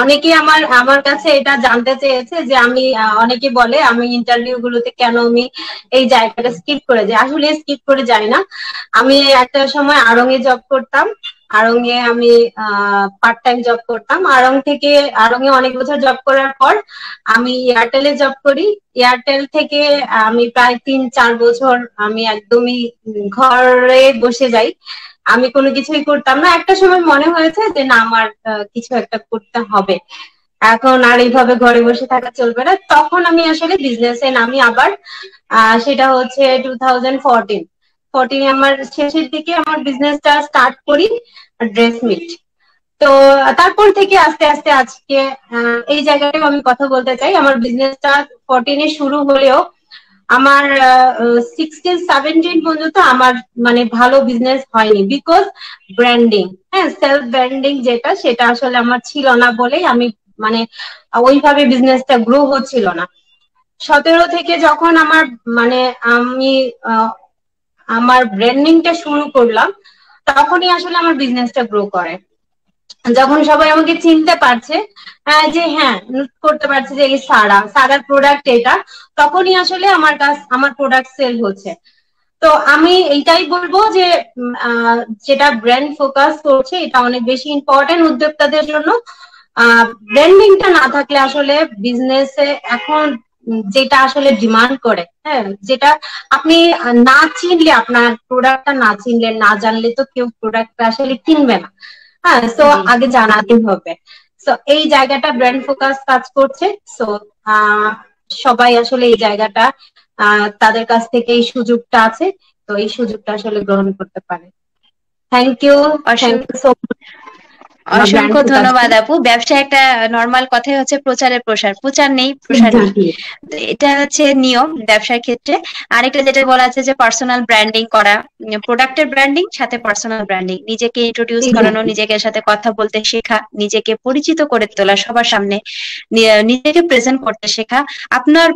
অনেকে আমার আমার কাছে এটা জানতে চেয়েছে যে আমি অনেকে বলে আমি ইন্টারভিউ গুলোতে কেন আমি এই জায়গাটা স্কিপ করে যাই। আসলে স্কিপ করে যাই না, আমি একটা সময় আড়ং এ জব করতাম। আড়ং এ আমি পার্ট টাইম জব করতাম। আড়ং থেকে আড়ং এ অনেক বছর জব করার পর আমি এয়ারটেলে জব করি। এয়ারটেল থেকে আমি প্রায় 3-4 বছর আমি একদমই ঘরে বসে যাই, আমি কোনো কিছুই করতাম না। একটা সময় মনে হয়েছে যে না, আমার কিছু একটা করতে হবে, এখন আর এইভাবে ঘরে বসে থাকা চলবে না। তখন আমি আসলে বিজনেসে নামি আবার। সেটা হচ্ছে 2014 আমার শেষের দিকে আমার বিজনেসটা স্টার্ট করি, ড্রেস মিট। তো তারপর থেকে আস্তে আস্তে আজকে এই জায়গাটাও আমি কথা বলতে চাই। আমার বিজনেসটা 14 শুরু হলেও আমার 16-17 পর্যন্ত আমার মানে ভালো বিজনেস হয়নি, বিকজ ব্র্যান্ডিং, হ্যাঁ সেলফ ব্র্যান্ডিং যেটা, সেটা আসলে আমার ছিল না বলেই আমি মানে ওইভাবে বিজনেসটা গ্রো হচ্ছিল না। 17 থেকে যখন আমার মানে আমি আমার ব্র্যান্ডিংটা শুরু করলাম, তখনই আসলে আমার বিজনেসটা গ্রো করে। যখন সবাই আমাকে চিনতে পারছে, যে হ্যাঁ নোট করতে পারছে যে এই সারার প্রোডাক্ট এটা, তখনই আসলে আমার প্রোডাক্ট সেল হচ্ছে। তো আমি এইটাই বলবো যে যেটা ব্র্যান্ড ফোকাস করছে এটা অনেক বেশি ইম্পর্টেন্ট উদ্যোক্তাদের জন্য। ব্র্যান্ডিংটা না থাকলে আসলে বিজনেসে এখন যেটা আসলে ডিমান্ড করে, হ্যাঁ, যেটা আপনি না চিনলে, আপনার প্রোডাক্টটা না চিনলে, না জানলে তো কেউ প্রোডাক্টটা আসলে কিনবে না। হ্যাঁ, তো আগে জানাতে হবে। তো এই জায়গাটা ব্র্যান্ড ফোকাস কাজ করছে। সো সবাই আসলে এই জায়গাটা তাদের কাছ থেকে এই সুযোগটা আছে, তো এই সুযোগটা আসলে গ্রহণ করতে পারে। Thank you so much. অসংখ্য ধন্যবাদ আপু। ব্যবসা একটা নর্মাল কথাই হচ্ছে প্রচারের প্রসার, প্রচার নেই প্রসার নেই, এটা হচ্ছে নিয়ম ব্যবসার ক্ষেত্রে। আরেকটা যেটা বলা আছে যে পার্সোনাল ব্র্যান্ডিং করা, প্রোডাক্টের ব্র্যান্ডিং সাথে পার্সোনাল ব্র্যান্ডিং, নিজেকে ইন্ট্রোডিউস করানো, নিজেকে সাথে কথা বলতে শেখা, নিজেকে পরিচিত করে তোলা সবার সামনে, নিজেকে প্রেজেন্ট করতে শেখা। আপনার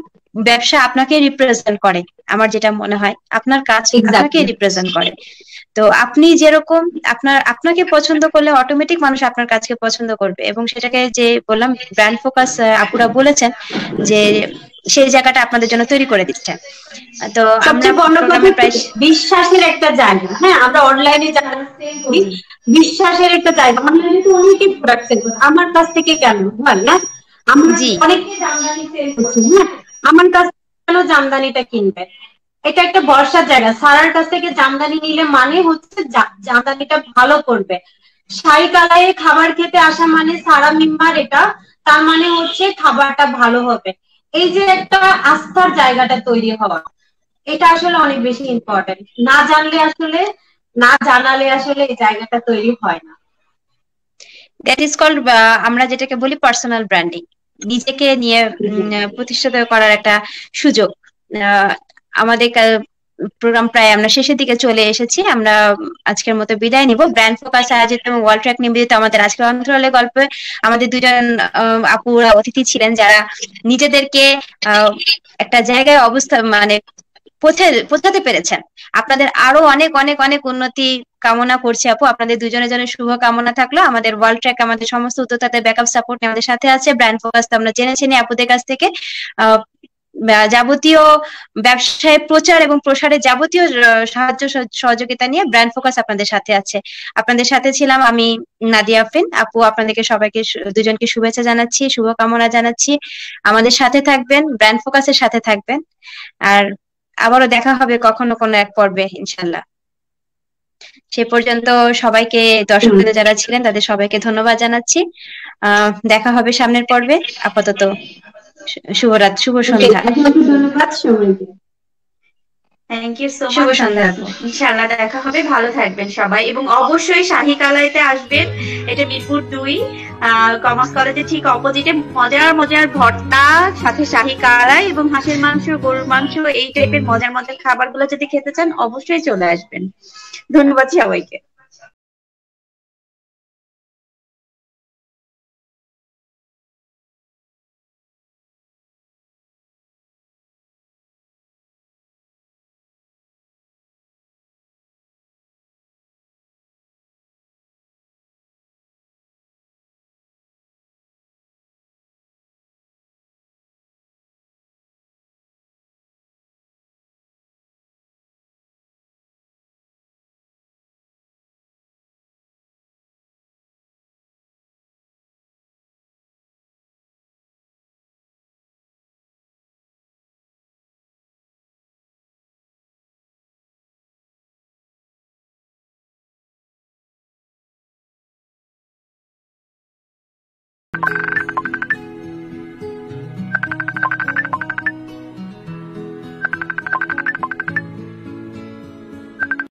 ব্যবসা আপনাকে রিপ্রেজেন্ট করে, আমার যেটা মনে হয় আপনার কাজ আপনাকে রিপ্রেজেন্ট করে। তো আপনি যেরকম আপনাকে পছন্দ করলে অটোমেটিক মানুষ আপনার কাজকে পছন্দ করবে, এবং সেটাকে যে বললাম ব্র্যান্ড ফোকাস আপুরা বলেছেন যে সেই জায়গাটা আপনাদের জন্য তৈরি করে দিচ্ছে। তো আমরা প্রায় বিশ্বাসের একটা জায়গা, হ্যাঁ, আমরা অনলাইনে যারা সেল করি, বিশ্বাসের একটা জায়গা। অনলাইনে তো অনেকেই প্রোডাক্ট সেল করে, আমার কাছ থেকে কেন হয় না? আমরা অনেকে জামদানি সেল করছি, হ্যাঁ, আমার কাছ থেকে কেন জামদানিটা কিনবে? এটা একটা বর্ষার জায়গা। সারার কাছ থেকে জামদানি নিলে মানে হচ্ছে জামদানিটা ভালো করবে। শাড়ি কালারে খাবার খেতে আসা মানে সারা মেম্বার, এটা তার মানে হচ্ছে খাবারটা ভালো হবে। এই যে একটা আস্থার জায়গাটা তৈরি হওয়া, এটা আসলে অনেক বেশি ইম্পর্টেন্ট। না জানলে আসলে, না জানালে আসলে এই জায়গাটা তৈরি হয় না। দ্যাট ইজ কল্ড, আমরা যেটাকে বলি পার্সোনাল ব্র্যান্ডিং, নিজেকে নিয়ে প্রতিষ্ঠিত করার একটা সুযোগ। আমাদের প্রোগ্রাম প্রায় আমরা শেষের দিকে চলে এসেছি, আমরা আজকের মতো বিদায় নিব। ব্র্যান্ড ফোকাস আয়োজিত এবং ওয়ার্ল্ড ট্র্যাক নিবেদিত আমাদের আজকের অন্তরালে গল্পে আমাদের দুজন আপুরা অতিথি ছিলেন, যারা নিজেদেরকে একটা জায়গায় মানে পৌঁছাতে পেরেছেন। আপনাদের আরো অনেক অনেক অনেক উন্নতি কামনা করছি আপু, আপনাদের দুজনের জন্য শুভ কামনা থাকলো। আমাদের ওয়ার্ল্ড ট্র্যাক আমাদের সমস্ত উদ্যোক্তাদের ব্যাকআপ সাপোর্ট আমাদের সাথে আছে। ব্র্যান্ড ফোকাস তো আমরা জেনেছি আপুদের কাছ থেকে যাবতীয় ব্যবসায় প্রচার এবং প্রসারে যাবতীয় সাহায্য সহযোগিতা নিয়ে ব্র্যান্ড ফোকাস আপনাদের সাথে আছে। আপনাদের সাথে ছিলাম আমি নাদিয়া আফরিন আপু। আপনাদেরকে সবাইকে দুজনকে শুভেচ্ছা জানাচ্ছি, শুভকামনা জানাচ্ছি। আমাদের সাথে থাকবেন, ব্র্যান্ড ফোকাসের সাথে থাকবেন, আর আবারও দেখা হবে কখনো কোনো এক পর্বে ইনশাল্লাহ। সে পর্যন্ত সবাইকে, দর্শকদের যারা ছিলেন তাদের সবাইকে ধন্যবাদ জানাচ্ছি। দেখা হবে সামনের পর্বে। আপাতত শুভরাত, শুভ সন্ধ্যা। ধন্যবাদ সবাইকে। থ্যাংক ইউ সো মাচ সন্ধ্যা। ইনশাআল্লাহ দেখা হবে, ভালো থাকবেন সবাই, এবং অবশ্যই শাহী কালাইতে আসবেন। এটা মিরপুর 2 কমার্স কলেজের ঠিক অপোজিটে। মজার মজার ভর্তা, সাথে শাহী কালাই এবং হাঁসের মাংস, গরুর মাংস, এই টাইপের মজার মজার খাবারগুলো যদি খেতে চান অবশ্যই চলে আসবেন। ধন্যবাদ সবাইকে।